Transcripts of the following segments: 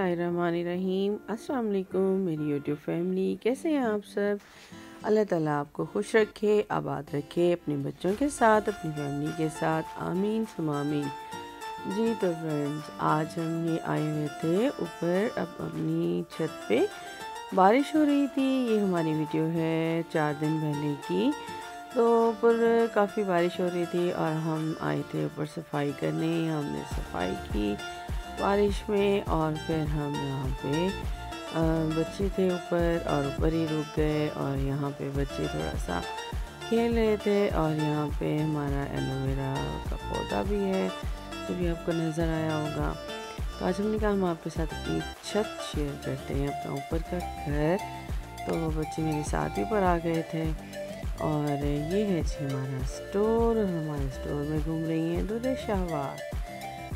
बिस्मिल्लाहिर्रहमानिर्रहीम। अस्सलाम वालेकुम मेरी यूट्यूब फैमिली, कैसे हैं आप सब। अल्लाह ताला आपको खुश रखे, आबाद रखे, अपने बच्चों के साथ, अपनी फैमिली के साथ, आमीन सुम आमीन। जी तो फ्रेंड्स, आज हम ये आए हुए थे ऊपर अपनी छत पे। बारिश हो रही थी। ये हमारी वीडियो है 4 दिन पहले की। तो ऊपर काफ़ी बारिश हो रही थी और हम आए थे ऊपर सफाई करने। हमने सफाई की बारिश में और फिर हम यहाँ पे बच्चे थे ऊपर और ऊपर ही रुक गए और यहाँ पे बच्चे थोड़ा सा खेल रहे थे। और यहाँ पे हमारा एलोवेरा का पौधा भी है जो भी आपको नज़र आया होगा। तो आज हमने कहा हम आपके साथ अपनी छत शेयर करते हैं, अपना ऊपर का घर। तो बच्चे मेरे साथ ही पर आ गए थे और ये है जी हमारा स्टोर। हमारे स्टोर में घूम रही हैं दूध शहवार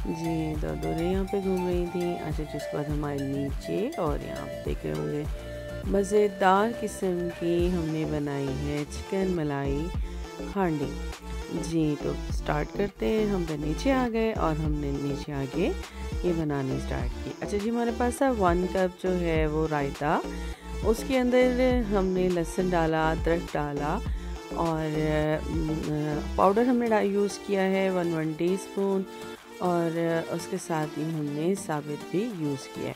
जी। तो दूधे यहाँ पे घूम रही थी। अच्छा, जिसके बाद हमारे नीचे और यहाँ पे देख रहे होंगे मज़ेदार किस्म की हमने बनाई है चिकन मलाई हांडी जी। तो स्टार्ट करते हैं। हम तो नीचे आ गए और हमने नीचे आके ये बनानी स्टार्ट की। अच्छा जी, हमारे पास 1 कप जो है वो रायता, उसके अंदर हमने लहसुन डाला, अदरक डाला और पाउडर हमने यूज़ किया है 1 टीस्पून और उसके साथ ही हमने साबित भी यूज़ किया है।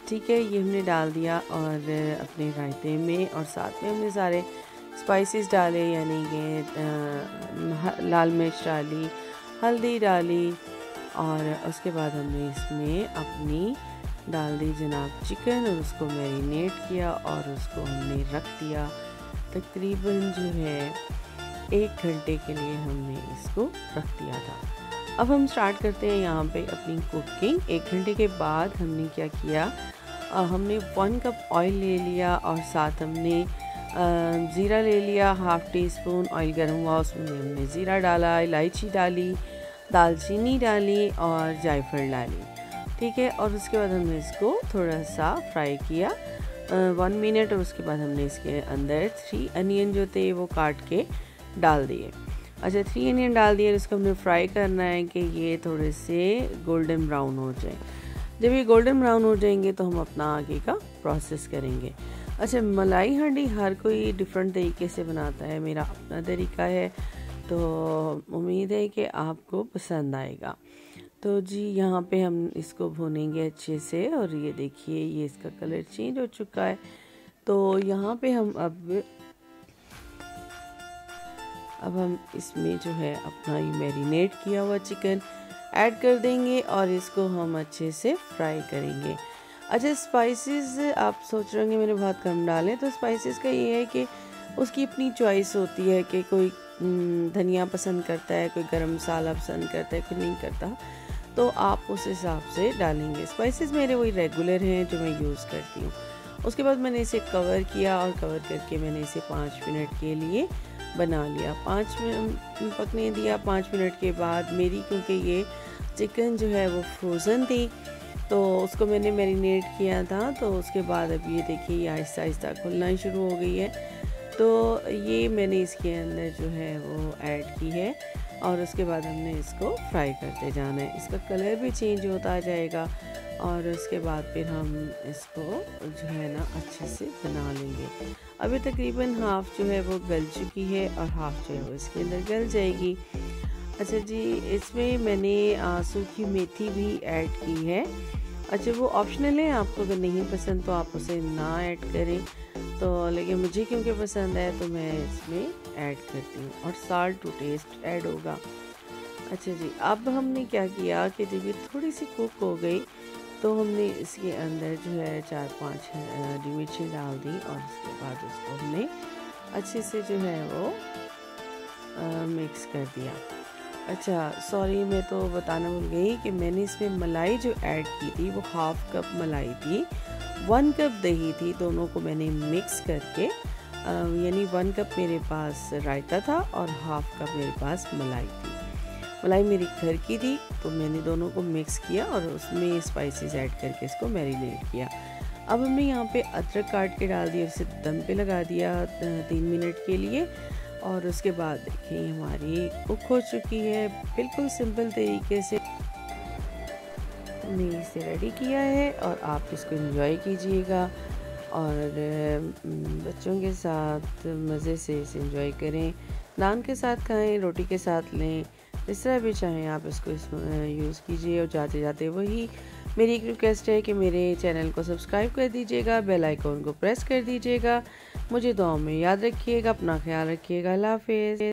ठीक है, ये हमने डाल दिया और अपने रायते में, और साथ में हमने सारे स्पाइसेस डाले, यानी कि लाल मिर्च डाली, हल्दी डाली और उसके बाद हमने इसमें अपनी डाल दी जनाब चिकन और उसको मैरिनेट किया और उसको हमने रख दिया तकरीबन जो है 1 घंटे के लिए हमने इसको रख दिया था। अब हम स्टार्ट करते हैं यहाँ पे अपनी कुकिंग। 1 घंटे के बाद हमने क्या किया, हमने 1 कप ऑयल ले लिया और साथ हमने ज़ीरा ले लिया, 1/2 टीस्पून। ऑयल गर्म हुआ, उसमें हमने ज़ीरा डाला, इलायची डाली, दालचीनी डाली और जायफल डाली। ठीक है, और उसके बाद हमने इसको थोड़ा सा फ्राई किया 1 मिनट और उसके बाद हमने इसके अंदर 3 अनियन जो थे वो काट के डाल दिए। अच्छा, 3 अनियन डाल दिए। इसको हमने फ्राई करना है कि ये थोड़े से गोल्डन ब्राउन हो जाए। जब ये गोल्डन ब्राउन हो जाएंगे तो हम अपना आगे का प्रोसेस करेंगे। अच्छा, मलाई हांडी हर कोई डिफरेंट तरीके से बनाता है, मेरा अपना तरीका है, तो उम्मीद है कि आपको पसंद आएगा। तो जी यहाँ पे हम इसको भूनेंगे अच्छे से और ये देखिए ये इसका कलर चेंज हो चुका है। तो यहाँ पे हम अब हम इसमें जो है अपना ये मैरिनेट किया हुआ चिकन ऐड कर देंगे और इसको हम अच्छे से फ्राई करेंगे। अच्छा, स्पाइसेस आप सोच रहे होंगे मैंने बहुत कम डाले, तो स्पाइसेस का ये है कि उसकी अपनी चॉइस होती है कि कोई धनिया पसंद करता है, कोई गरम मसाला पसंद करता है, कोई नहीं करता, तो आप उस हिसाब से डालेंगे। स्पाइसेस मेरे वही रेगुलर हैं जो मैं यूज़ करती हूँ। उसके बाद मैंने इसे कवर किया और कवर करके मैंने इसे 5 मिनट के लिए बना लिया। 5 मिनट पकने दिया। 5 मिनट के बाद मेरी, क्योंकि ये चिकन जो है वो फ्रोज़न थी, तो उसको मैंने मैरिनेट किया था, तो उसके बाद अब ये देखिए ये आहिस्ता आहिस्ता खुलना शुरू हो गई है। तो ये मैंने इसके अंदर जो है वो ऐड की है और उसके बाद हमने इसको फ्राई करते जाना है। इसका कलर भी चेंज होता जाएगा और उसके बाद फिर हम इसको जो है ना अच्छे से बना लेंगे। अभी तकरीबन हाफ़ जो है वो गल चुकी है और हाफ़ जो है वो इसके अंदर गल जाएगी। अच्छा जी, इसमें मैंने सूखी मेथी भी ऐड की है। अच्छा, वो ऑप्शनल है, आपको अगर नहीं पसंद तो आप उसे ना ऐड करें, तो लेकिन मुझे क्योंकि पसंद है तो मैं इसमें ऐड करती हूँ। और साल्ट टू टेस्ट ऐड होगा। अच्छा जी, अब हमने क्या किया कि जब ये थोड़ी सी कुक हो गई तो हमने इसके अंदर जो है 4-5 हरी मिर्ची डाल दी और उसके बाद उसको हमने अच्छे से जो है वो मिक्स कर दिया। अच्छा सॉरी, मैं तो बताना भूल गई कि मैंने इसमें मलाई जो ऐड की थी वो 1/2 कप मलाई थी, 1 कप दही थी, दोनों को मैंने मिक्स करके यानी 1 कप मेरे पास रायता था और 1/2 कप मेरे पास मलाई थी। मलाई मेरी घर की थी, तो मैंने दोनों को मिक्स किया और उसमें स्पाइसेस ऐड करके इसको मैरिनेट किया। अब हमने यहाँ पे अदरक काट के डाल दिया, उसे दम पे लगा दिया 3 मिनट के लिए और उसके बाद देखिए हमारी कुक हो चुकी है बिल्कुल सिंपल तरीके से। ने इसे रेडी किया है और आप इसको एंजॉय कीजिएगा और बच्चों के साथ मज़े से इसे एंजॉय करें। नान के साथ खाएं, रोटी के साथ लें, जिस तरह भी चाहें आप इसको यूज़ कीजिए। और जाते जाते वही मेरी एक रिक्वेस्ट है कि मेरे चैनल को सब्सक्राइब कर दीजिएगा, बेल आइकॉन को प्रेस कर दीजिएगा। मुझे दुआओं में याद रखिएगा, अपना ख्याल रखिएगा। अल्लाह हाफ़िज़।